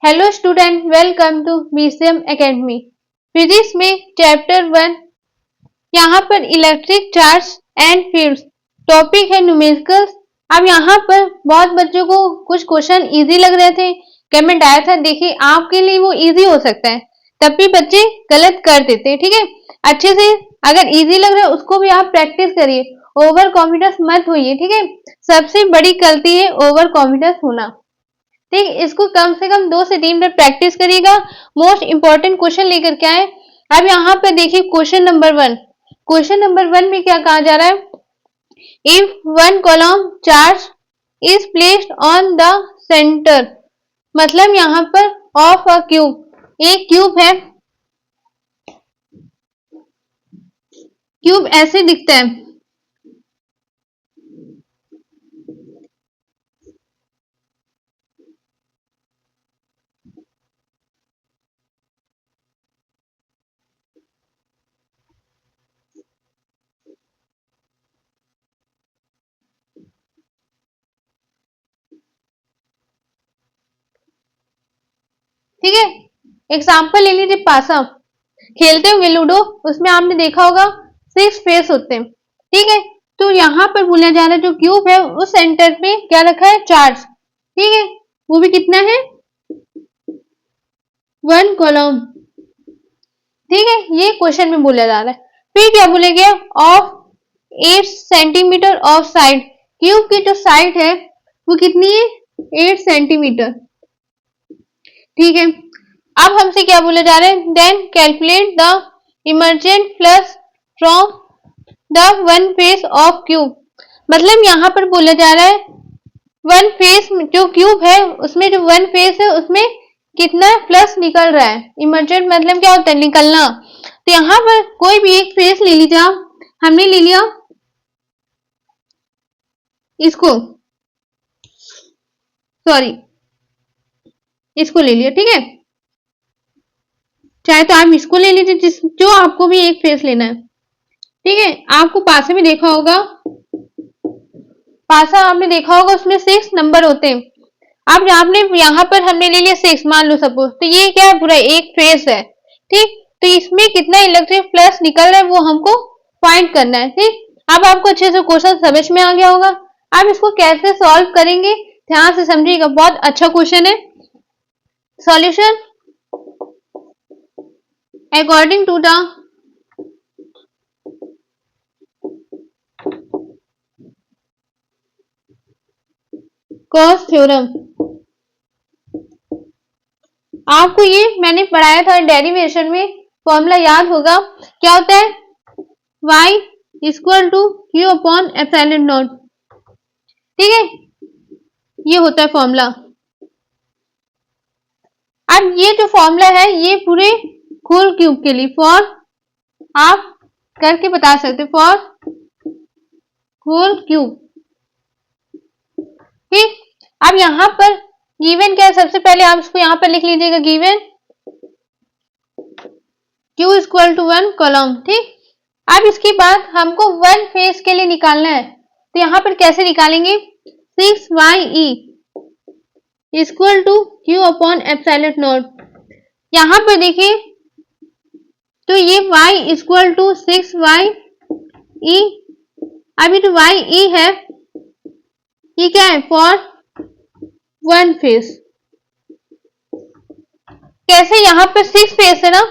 Hello student, welcome to BCM academy. Physics में chapter 1, यहाँ पर electric charge and fields topic है numericals. अब यहाँ पर बहुत बच्चों को कुछ क्वेश्चन इजी लग रहे थे, कमेंट आया था। देखिए आपके लिए वो इजी हो सकता है, तब भी बच्चे गलत कर देते हैं। ठीक है, अच्छे से अगर इजी लग रहा है उसको भी आप प्रैक्टिस करिए, ओवर कॉन्फिडेंस मत होइए। ठीक है, सबसे बड़ी गलती है ओवर कॉन्फिडेंस होना। ठीक, इसको कम से कम 2 से 3 बार प्रैक्टिस करिएगा। मोस्ट इंपॉर्टेंट क्वेश्चन लेकर के आए। अब यहाँ पे देखिए क्वेश्चन नंबर 1। क्वेश्चन नंबर 1 में क्या कहा जा रहा है? If one column charge is placed on the centre, मतलब यहाँ पर ऑफ अ क्यूब, एक क्यूब है, क्यूब ऐसे दिखता है। ठीक है, एग्जाम्पल ले लीजिए पासा, खेलते हुए लूडो, उसमें आपने देखा होगा 6 फेस होते हैं। ठीक है, तो यहाँ पर बोला जा रहा है जो क्यूब है उस सेंटर पे क्या रखा है? चार्ज। ठीक है, वो भी कितना है? 1 कॉलम। ठीक है, ये क्वेश्चन में बोला जा रहा है। फिर क्या बोले गया? Of 8 centimetre of side, cube की जो साइड है वो कितनी है? 8 सेंटीमीटर। ठीक है, अब हमसे क्या बोला जा रहा है? Then calculate the emergent flux from the one face of cube, मतलब यहाँ पर बोला जा रहा है वन फेस जो क्यूब है उसमें जो वन फेस है उसमें कितना फ्लक्स निकल रहा है। इमर्जेंट मतलब क्या होता है? निकलना। तो यहाँ पर कोई भी एक फेस ले लीजिए आप। हमने ले लिया इसको, सॉरी इसको ले लिया। ठीक है, चाहे तो आप इसको ले लीजिए, जिस जो आपको भी एक फेस लेना है। ठीक है, आपको पासे में देखा होगा, पासा आपने देखा होगा उसमें 6 नंबर होते हैं। अब आपने यहाँ पर हमने ले लिया 6, मान लो सपोज, तो ये क्या है? पूरा एक फेस है। ठीक, तो इसमें कितना इलेक्ट्रिक फ्लक्स निकल रहा है वो हमको फाइंड करना है। ठीक, अब आपको अच्छे से क्वेश्चन समझ में आ गया होगा। अब इसको कैसे सॉल्व करेंगे ध्यान से समझिएगा, बहुत अच्छा क्वेश्चन है। Solution according to the Gauss theorem. आपको ये मैंने पढ़ाया था डेरिवेशन में, फॉर्मूला याद होगा। क्या होता है? y equal to Q upon epsilon naught. ठीक है, ये होता है फॉर्मूला। अब ये जो फॉर्मूला है ये पूरे होल क्यूब के लिए, फॉर आप करके बता सकते, फॉर होल क्यूब। ठीक, अब यहां पर गिवन क्या है? सबसे पहले आप इसको यहां पर लिख लीजिएगा, given Q equal to 1 column. ठीक, अब इसके बाद हमको वन फेस के लिए निकालना है, तो यहां पर कैसे निकालेंगे? 6ye equal to Q upon epsilon naught. यहां पर देखिए, तो ये y इक्वल टू 6ye, अभी जो ye है ये क्या है? For one face. कैसे? यहां पर 6 फेस है ना,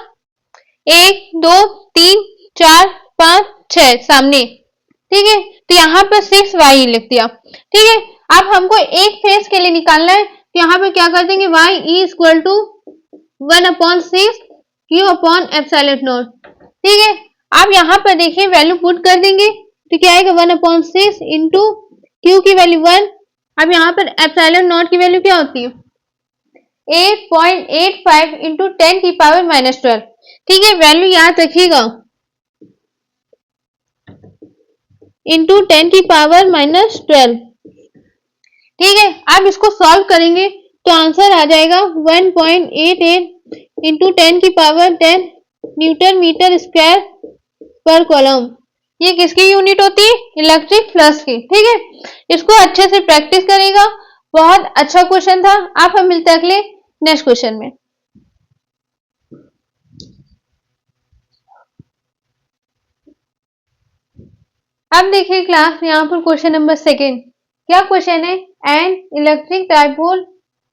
1 2 3 4 5 6 सामने। ठीक है, तो यहाँ पर 6y लिख दिया। ठीक है, अब हमको एक फेस के लिए निकालना है, तो यहाँ पे क्या कर देंगे? y equal to 1 upon 6 Q upon epsilon naught. ठीक है, अब यहाँ पर देखिए वैल्यू पुट कर देंगे, तो क्या आएगा? 1 अपॉन 6 इंटू Q की वैल्यू 1। अब यहाँ पर एप्सिलॉन नॉट की वैल्यू क्या होती है? 8.85 इंटू 10 की पावर माइनस 12। ठीक है, वैल्यू याद रखिएगा, इंटू 10 की पावर माइनस 12। ठीक है, अब इसको सॉल्व करेंगे तो आंसर आ जाएगा 1.88 इंटू 10 की पावर 10 न्यूटन मीटर स्क्वायर पर कॉलम। ये किसकी यूनिट होती है? इलेक्ट्रिक फ्लक्स की। ठीक है, इसको अच्छे से प्रैक्टिस करेगा, बहुत अच्छा क्वेश्चन था। आप हम मिलते हैं अगले नेक्स्ट क्वेश्चन में। अब देखिए क्लास, यहाँ पर क्वेश्चन नंबर सेकेंड। क्या क्वेश्चन है? An electric dipole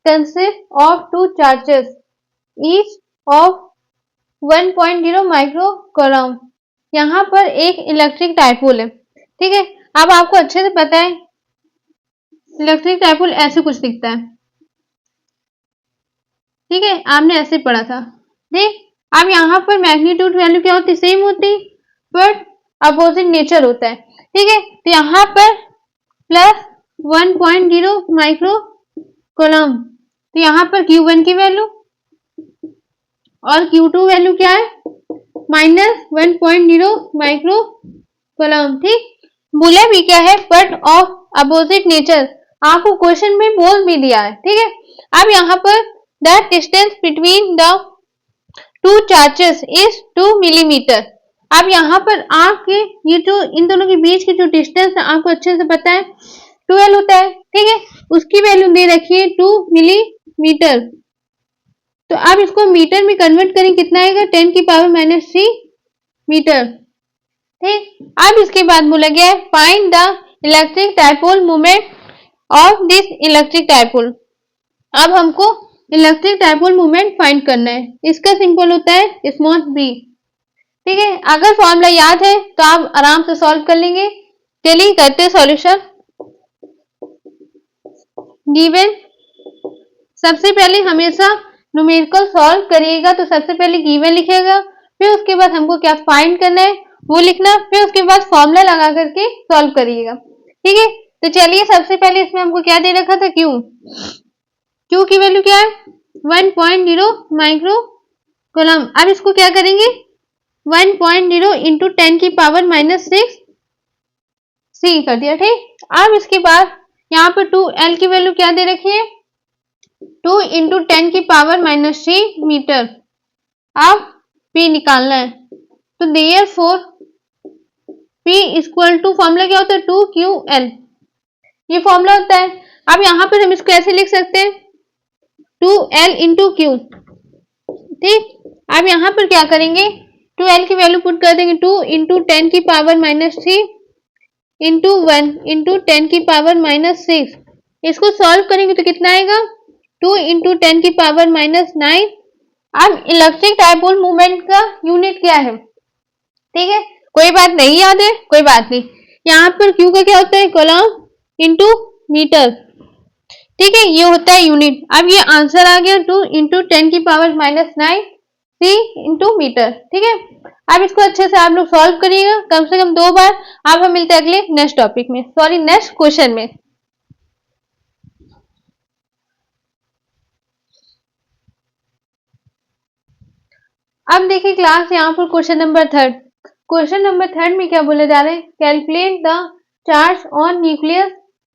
consist of two charges each of 1.0 micro coulomb. यहाँ पर एक इलेक्ट्रिक डाइपोल है, ठीक है। अब आपको अच्छे से पता है इलेक्ट्रिक डाइपोल ऐसे कुछ दिखता है, ठीक है, आपने ऐसे पढ़ा था। ठीक, अब यहाँ पर मैग्नीट्यूड वैल्यू क्या होती? सेम होती, बट अपोजिट नेचर होता है, ठीक है। तो यहाँ पर प्लस 1.0 माइक्रो कोलॉम्ब, तो यहाँ पर Q1 की वैल्यू और Q2 वैल्यू क्या है? माइनस 1.0 माइक्रो कोलॉम्ब, ठीक। बोला भी क्या है? बट ऑफ अपोजिट नेचर, आपको क्वेश्चन में बोल भी दिया है, ठीक है। अब यहाँ पर the distance between the two charges is 2 millimetre. अब यहाँ पर आपके ये जो इन दोनों के बीच की जो डिस्टेंस है आपको अच्छे से पता है 12 होता है, ठीक है। उसकी वैल्यू दे रखी है 2 मिलीमीटर। तो अब इसको मीटर में कन्वर्ट करें, कितना आएगा? 10 की पावर -3 मीटर, ठीक। अब इसके बाद बोला गया है find the electric dipole moment of this electric dipole. अब हमको इलेक्ट्रिक डाइपोल मोमेंट फाइंड करना है। इसका सिंपल होता है स्मॉल b, ठीक है। अगर फॉर्मूला याद है तो आप आराम से सॉल्व कर लेंगे। चलिए करते हैं सॉल्यूशन। गिवन, सबसे पहले हमेशा न्यूमेरिकल सॉल्व करिएगा तो सबसे पहले गिवन लिखेगा, फिर उसके बाद हमको क्या फाइंड करना है वो लिखना, फिर उसके बाद फॉर्मूला लगा करके सॉल्व करिएगा, ठीक है। तो चलिए सबसे पहले इसमें हमको क्या दे रखा था? Q की वैल्यू क्या है? 1.0 माइक्रो कोलॉम्ब। अब इसको क्या करेंगे? 1.0 इंटू 10 की पावर -6 C कर दिया, ठीक। अब इसके बाद यहाँ पर 2L की वैल्यू क्या दे रखी है? 2 इंटू 10 की पावर -3 मीटर। अब P निकालना है, तो therefore P equal to, formula क्या होता है? 2QL, ये फॉर्मूला होता है। अब यहाँ पर हम इसको ऐसे लिख सकते हैं 2L इंटू Q, ठीक। अब यहाँ पर क्या करेंगे? 2L की वैल्यू पुट कर देंगे 2 इंटू 10 की पावर -3 इंटू 1 इंटू 10 की पावर -6। इसको सॉल्व करेंगे तो कितना आएगा? 2 इंटू 10 की पावर -9। अब इलेक्ट्रिक डाइपोल मूवमेंट का यूनिट क्या है? ठीक है, कोई बात नहीं याद है, कोई बात नहीं। यहाँ पर Q का क्या होता है? कोलॉम्ब इंटू मीटर, ठीक है, ये होता है यूनिट। अब ये आंसर आ गया 2 इंटू 10 की पावर -9 C इंटू मीटर, ठीक है। अब इसको अच्छे से आप लोग सॉल्व करिएगा कम से कम 2 बार। अब हम मिलते हैं अगले नेक्स्ट टॉपिक में, सॉरी नेक्स्ट क्वेश्चन में। अब देखिए क्लास, यहाँ पर question number third. Question number third में क्या बोले जा रहे हैं? Calculate the charge on nucleus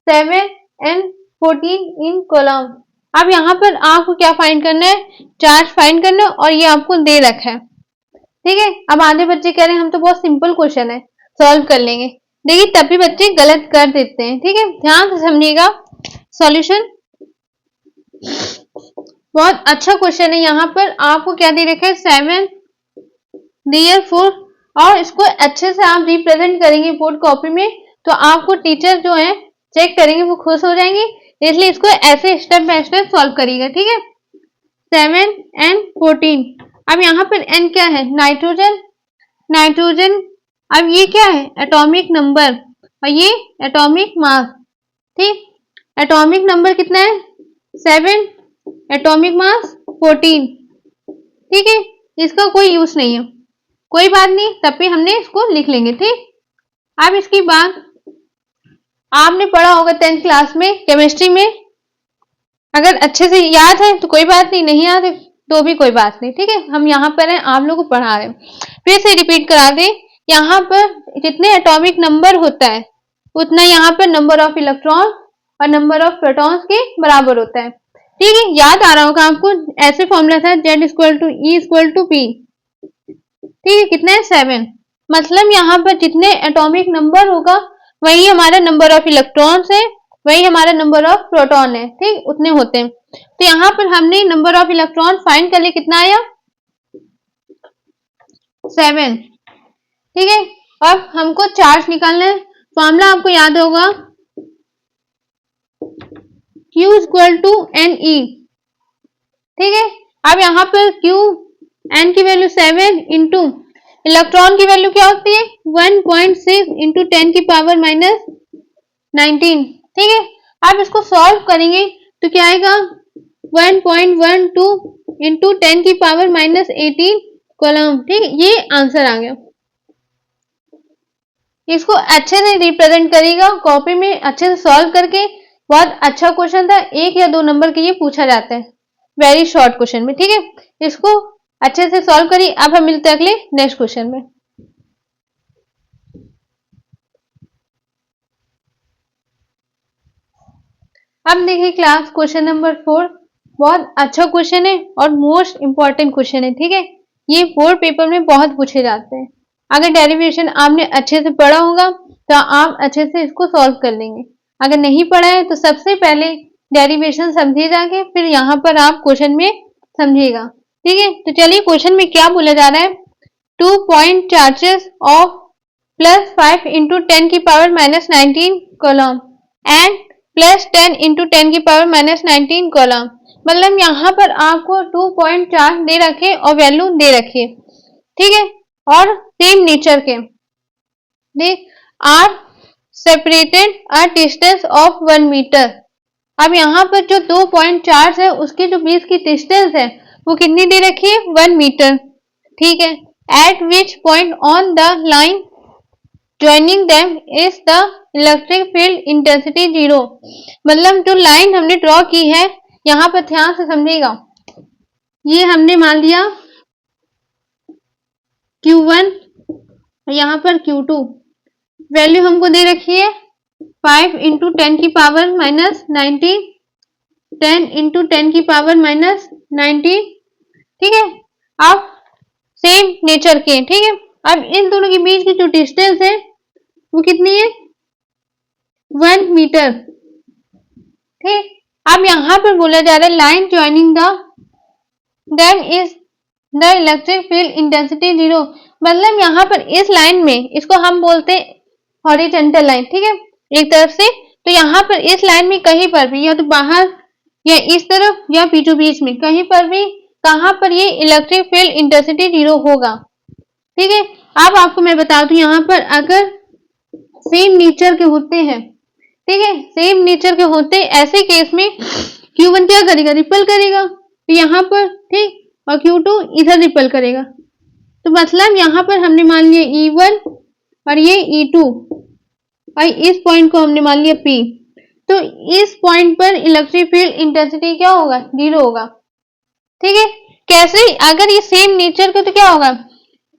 7 and 14 in coulomb. अब यहाँ पर आपको क्या फाइंड करना है? चार्ज फाइंड करना है, और ये आपको दे रखा है, ठीक है। अब आधे बच्चे कह रहे हैं हम तो बहुत सिंपल क्वेश्चन है, सॉल्व कर लेंगे। देखिए तब भी बच्चे गलत कर देते हैं, ठीक है, ध्यान से समझिएगा। सॉल्यूशन बहुत अच्छा क्वेश्चन है। यहाँ पर आपको क्या दे रखा है? 7 देयरफॉर, और इसको अच्छे से आप रिप्रेजेंट करेंगे बोर्ड कॉपी में तो आपको टीचर जो है चेक करेंगे वो खुश हो जाएंगे। इसलिए इसको ऐसे स्टेप बाय स्टेप सॉल्व करिएगा, ठीक है। 7 and 14। अब यहाँ पर N क्या है? Nitrogen, nitrogen. अब ये क्या है? एटॉमिक नंबर, और ये एटॉमिक मास, ठीक। एटॉमिक नंबर कितना है? 7, एटॉमिक मास 14, ठीक है। इसका कोई यूज नहीं है, कोई बात नहीं, तब भी हमने इसको लिख लेंगे, ठीक। अब इसकी बात आपने पढ़ा होगा 10th क्लास में केमिस्ट्री में, अगर अच्छे से याद है तो कोई बात नहीं, नहीं याद है तो भी कोई बात नहीं, ठीक है। हम यहाँ पर हैं, आप लोगों को पढ़ा रहे हैं, फिर से रिपीट करा दें। यहाँ पर जितने एटॉमिक नंबर होता है उतना यहाँ पर नंबर ऑफ इलेक्ट्रॉन और नंबर ऑफ प्रोटॉन्स के बराबर होता है, ठीक है। याद आ रहा होगा आपको, ऐसे फॉर्मूला था Z equal to E equal to P, ठीक है। कितना है? 7। मतलब यहाँ पर जितने एटॉमिक नंबर होगा वही हमारा नंबर ऑफ इलेक्ट्रॉन्स है वही हमारा नंबर ऑफ प्रोटॉन है, ठीक, उतने होते हैं। तो यहाँ पर हमने नंबर ऑफ इलेक्ट्रॉन फाइंड कर लिए, कितना आया 7, ठीक है। अब हमको चार्ज निकालना है, फॉर्मूला आपको याद होगा Q equal to N E, ठीक है। अब यहाँ पर Q n की वैल्यू 7 इंटू इलेक्ट्रॉन की वैल्यू क्या होती है 1.6 इंटू 10 की पावर माइनस 19, ठीक है। अब इसको सॉल्व करेंगे तो क्या आएगा 1.12 इंटू 10 की पावर माइनस 18 कॉलम, ठीक, ये आंसर आ गया। इसको अच्छे से रिप्रेजेंट करेगा कॉपी में, अच्छे से सॉल्व करके। बहुत अच्छा क्वेश्चन था, 1 या 2 नंबर के ये पूछा जाता है वेरी शॉर्ट क्वेश्चन में, ठीक है। इसको अच्छे से सॉल्व करिए। अब हम मिलते हैं अगले नेक्स्ट क्वेश्चन में। अब देखिए क्लास क्वेश्चन नंबर 4, बहुत अच्छा क्वेश्चन है और मोस्ट इंपॉर्टेंट क्वेश्चन है, ठीक है। ये 4 पेपर में बहुत पूछे जाते हैं। अगर डेरिवेशन आपने अच्छे से पढ़ा होगा तो आप अच्छे से इसको सॉल्व कर लेंगे। अगर नहीं पढ़ा है तो सबसे पहले डेरिवेशन समझिए जाके, फिर यहाँ पर आप क्वेश्चन में समझिएगा, ठीक है। तो चलिए क्वेश्चन में क्या बोला जा रहा है, 2 पॉइंट चार्जेस ऑफ +5 इंटू 10 की power minus 19 column and +10 into 10 की पावर माइनस 19 कॉलम। मतलब यहाँ पर आपको 2 पॉइंट चार्ज दे रखे और वैल्यू दे रखी है, ठीक है, और सेम नेचर के, देख are separated a distance of 1 metre. अब यहाँ पर जो 2 पॉइंट चार्ज है उसके जो बीच की डिस्टेंस है वो कितनी दे रखी है 1 मीटर, ठीक है। Eight which point on the line joining them is the electric field intensity 0। मतलब जो लाइन हमने ड्रॉ की है, यहाँ पर ध्यान से समझिएगा, ये हमने मान लिया Q1, यहाँ पर Q2, वैल्यू हमको दे रखी है 5 इंटू 10 की पावर माइनस 19, 10 इंटू 10 की पावर माइनस 19, ठीक है। अब सेम नेचर के, ठीक है। अब इन दोनों के बीच की जो डिस्टेंस है वो कितनी है 1 मीटर, ठीक। अब यहाँ पर बोला जा रहा है line joining the them is the electric field intensity 0। मतलब यहाँ पर इस लाइन में, इसको हम बोलते हैं हॉरिजॉन्टल लाइन, ठीक है, एक तरफ से। तो यहाँ पर इस लाइन में कहीं पर भी, या तो बाहर या इस तरफ या बीचों बीच में, कहीं पर भी कहां पर ये इलेक्ट्रिक फील्ड इंटेंसिटी 0 होगा, ठीक है। अब आपको मैं बता दूं, यहाँ पर अगर सेम नेचर के होते हैं, ठीक है, सेम नेचर के होते ऐसे केस में Q1 क्या करेगा रिपल करेगा, तो यहाँ पर, ठीक, और Q2 इधर रिपल करेगा। तो मतलब यहाँ पर हमने मान लिया E1 और ये E2 और इस पॉइंट को हमने मान लिया P। तो इस पॉइंट पर इलेक्ट्रिक फील्ड इंटेंसिटी क्या होगा 0 होगा, ठीक है। कैसे, अगर ये सेम नेचर का तो क्या होगा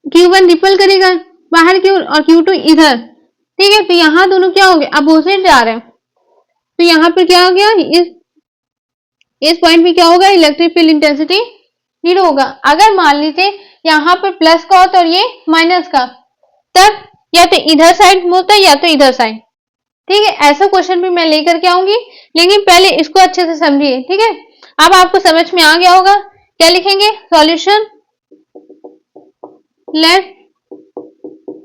Q1 रिपल करेगा बाहर की ओर और Q2 इधर, ठीक है। तो यहाँ दोनों क्या हो गए अपोजिट जा रहे हैं, तो यहाँ पर क्या हो गया इस पॉइंट पे क्या होगा इलेक्ट्रिक फील्ड इंटेंसिटी 0 होगा। अगर मान लीजिए यहाँ पर प्लस का होता और ये माइनस का, तब या तो इधर साइड होता है या तो इधर साइड, ठीक है। ऐसा क्वेश्चन भी मैं लेकर के आऊंगी, लेकिन पहले इसको अच्छे से समझिए, ठीक है। अब आपको समझ में आ गया होगा, क्या लिखेंगे solution, let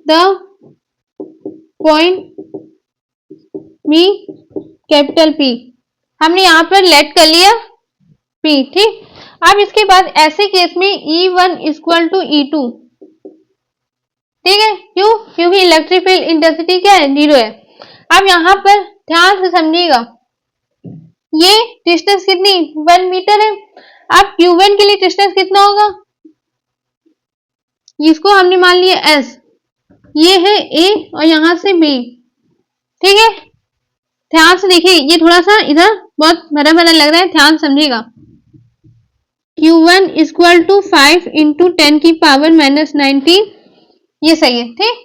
the point B capital P। हमने यहाँ पर लेट कर लिया P, ठीक। अब इसके बाद ऐसे केस में E1 इक्वल टू E2, ठीक है, क्यों, क्योंकि इलेक्ट्रिक फील्ड इंटेंसिटी क्या है 0 है। अब यहाँ पर ध्यान से समझिएगा, ये डिस्टेंस कितनी 1 मीटर है। अब Q1 के लिए डिस्टेंस कितना होगा, इसको हमने मान लिया S, ये है A और यहाँ से B, ठीक है। ध्यान से देखिए, ये थोड़ा सा इधर बहुत बड़ा बड़ा लग रहा है, ध्यान समझिएगा। Q1 इक्वल टू 5 इंटू 10 की पावर माइनस 19, ये सही है, ठीक।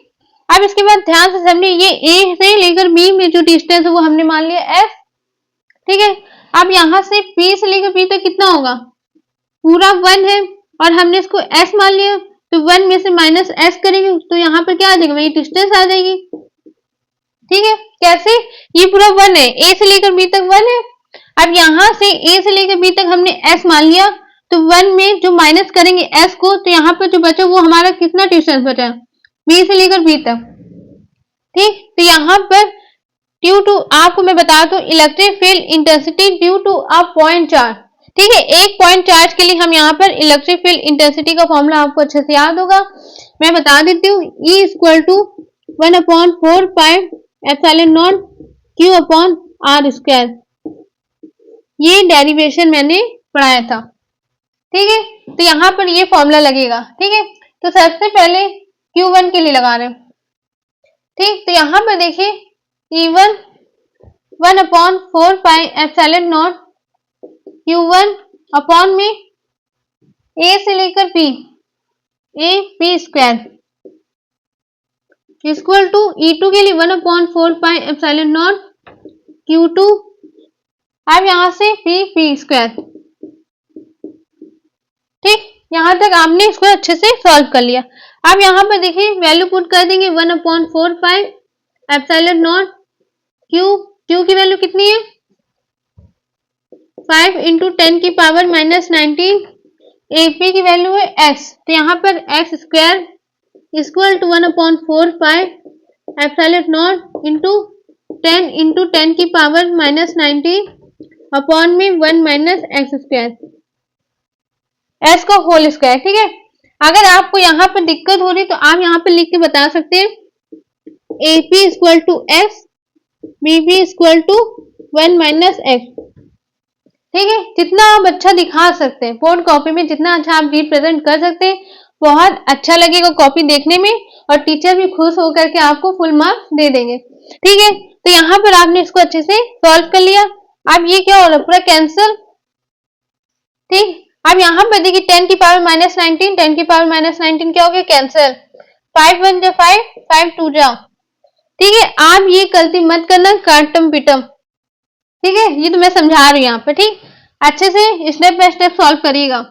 अब इसके बाद ध्यान से समझिए, ये A से लेकर B में जो डिस्टेंस है वो हमने मान लिया S, ठीक है। अब यहाँ से P से लेकर B तक कितना होगा पूरा 1 है और हमने इसको S मान लिया, तो 1 में से माइनस S करेंगे तो यहाँ पर क्या आ जाएगा वही डिस्टेंस आ जाएगी, ठीक है, कैसे? ये पूरा 1 है, ए से लेकर बी तक 1 है। अब यहाँ से ए से लेकर बी तक हमने एस मान लिया, तो 1 में जो माइनस करेंगे एस को, तो यहाँ पर जो बचा वो हमारा कितना डिस्टेंस बचा, बी से लेकर बी तक। ठीक, तो यहाँ पर ड्यू टू, आपको मैं बता दूं, electric field intensity due to a point charge. ठीक है, एक पॉइंट चार्ज के लिए हम यहाँ पर इलेक्ट्रिक फील्ड इंटेंसिटी का फॉर्मूला आपको अच्छे से याद होगा, मैं बता देती हूँ। E equal to 1/4 pi epsilon naught Q upon R square. ये डेरिवेशन मैंने पढ़ाया था। ठीक है, तो यहाँ पर ये फॉर्मूला लगेगा। ठीक है, तो सबसे पहले Q1 के लिए लगा रहे हैं। ठीक, तो यहाँ पर देखिए E1 1/4 pi epsilon naught Q1 upon में A से लेकर P, A P square equal to E2 के लिए 1/4 पाई एप्सिलॉन नॉट Q2, अब यहां से P स्क्वायर। ठीक, यहां तक आपने इसको अच्छे से सॉल्व कर लिया। अब यहां पर देखिए वैल्यू पुट कर देंगे 1/4 पाई एप्सिलॉन नॉट Q की वैल्यू कितनी है 5 इंटू 10 की पावर -19, AP की वैल्यू है x, तो यहाँ पर x square equal to 1/4 pi epsilon naught into 10 की पावर -19 अपॉन में 1 माइनस एक्स स्क्वायर, एस का होल स्क्वायर। ठीक है, अगर आपको यहाँ पर दिक्कत हो रही तो आप यहाँ पर लिख के बता सकते हैं AP equal to x, BP equal to 1 minus x. ठीक है, जितना आप अच्छा दिखा सकते हैं बोर्ड कॉपी में, जितना अच्छा आप रिप्रेजेंट कर सकते हैं, बहुत अच्छा लगेगा कॉपी देखने में, और टीचर भी खुश होकर के आपको फुल मार्क्स दे देंगे। ठीक है, तो यहाँ पर आपने इसको अच्छे से सॉल्व कर लिया। अब ये क्या हो रहा है, पूरा कैंसिल। ठीक, अब यहाँ पर देखिए 10 की पावर -19, 10 की पावर -19 क्या हो गया, कैंसिल। 5 1 जा 5, 5 2 जा। ठीक है, आप ये गलती मत करना, काटम पिटम। ठीक है, ये तो मैं समझा रही हूँ यहाँ पर। ठीक, अच्छे से स्टेप बाय स्टेप सॉल्व करिएगा।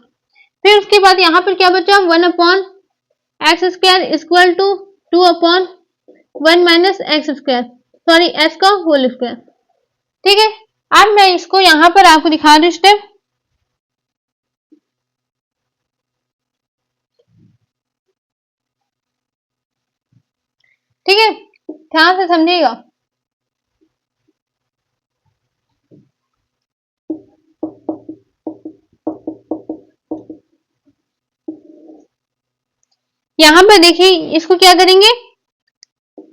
फिर उसके बाद यहाँ पर क्या बचा, 1/x square equal to 2/1 minus x square, sorry S का होल स्क्वायर। ठीक है, अब मैं इसको यहाँ पर आपको दिखा दूं स्टेप। ठीक है, ध्यान से समझिएगा। यहाँ पर देखिए इसको क्या करेंगे,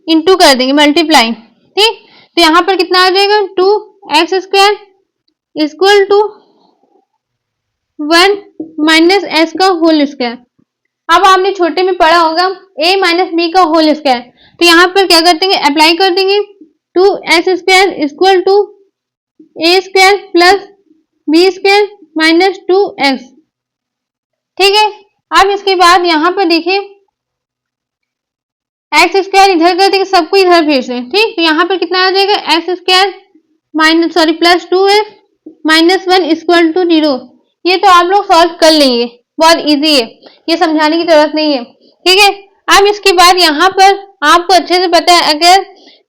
इंटू कर देंगे, मल्टीप्लाई। ठीक, तो यहाँ पर कितना आ जाएगा, 2x square equal to 1 minus S का होल स्क्वायर। अब आपने छोटे में पढ़ा होगा a माइनस बी का होल स्क्वायर, तो यहाँ पर क्या कर देंगे, अप्लाई कर देंगे। 2x square equal to a square plus B square minus 2x। ठीक है, अब इसके बाद यहाँ पर देखिए एक्स स्क्वायर इधर कर देंगे, सबको इधर भेज दें। ठीक, तो यहाँ पर कितना आ जाएगा, x square plus 2x minus 1 equal to 0। ये तो आप लोग सॉल्व कर लेंगे, बहुत इजी है, ये समझाने की जरूरत नहीं है। ठीक है, अब इसके बाद यहाँ पर आपको अच्छे से पता है, अगर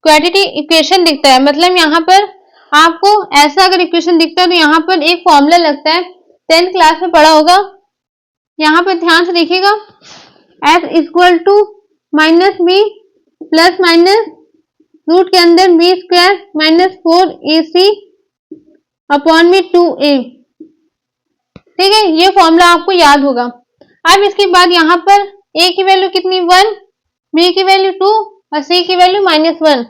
क्वाड्रेटिक इक्वेशन दिखता है, मतलब यहाँ पर आपको ऐसा अगर इक्वेशन दिखता है तो यहाँ पर एक फॉर्मूला लगता है, 10th क्लास में पढ़ा होगा। यहाँ पर ध्यान से देखिएगा, x equal to minus B plus minus root के अंदर B square minus 4ac upon में 2a। ठीक है, ये फॉर्मूला आपको याद होगा। अब इसके बाद यहाँ पर a की वैल्यू कितनी, 1, b की वैल्यू 2 और c की वैल्यू -1।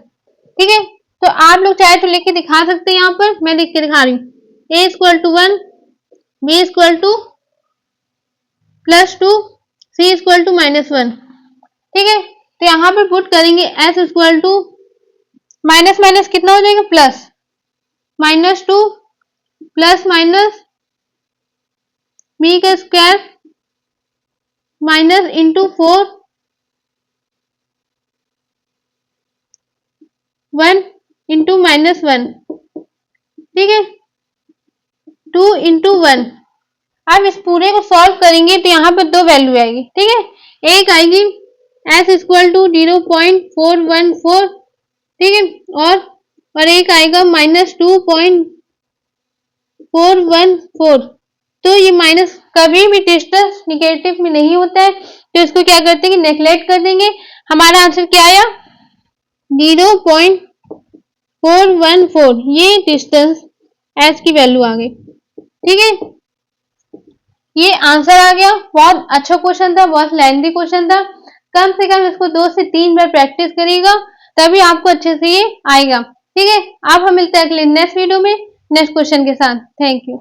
ठीक है, तो आप लोग चाहे तो लिख के दिखा सकते हैं, यहाँ पर मैं लिख के दिखा रही हूँ। a equal to 1, b equal to +2, c equal to -1। ठीक है, तो यहाँ पर पुट करेंगे s equal to minus minus कितना हो जाएगा, प्लस -2 प्लस माइनस b का स्क्वायर माइनस इंटू 4 1 इंटू -1। ठीक है, 2 इंटू 1। अब इस पूरे को सॉल्व करेंगे तो यहाँ पर दो वैल्यू आएगी। ठीक है, एक आएगी s इक्वल टू 0.414 ठीक है। और एक आएगा -2.414। तो ये माइनस कभी भी डिस्टेंस निगेटिव में नहीं होता है, तो इसको क्या करते हैं, नेग्लेक्ट कर देंगे। हमारा आंसर क्या आया, 0.414। ये डिस्टेंस एस की वैल्यू आ गई। ठीक है, ये आंसर आ गया। बहुत अच्छा क्वेश्चन था, बहुत लेंथी क्वेश्चन था। कम से कम इसको 2 से 3 बार प्रैक्टिस करिएगा, तभी आपको अच्छे से ये आएगा। ठीक है, आप हम मिलते हैं अगले नेक्स्ट वीडियो में नेक्स्ट क्वेश्चन के साथ। Thank you.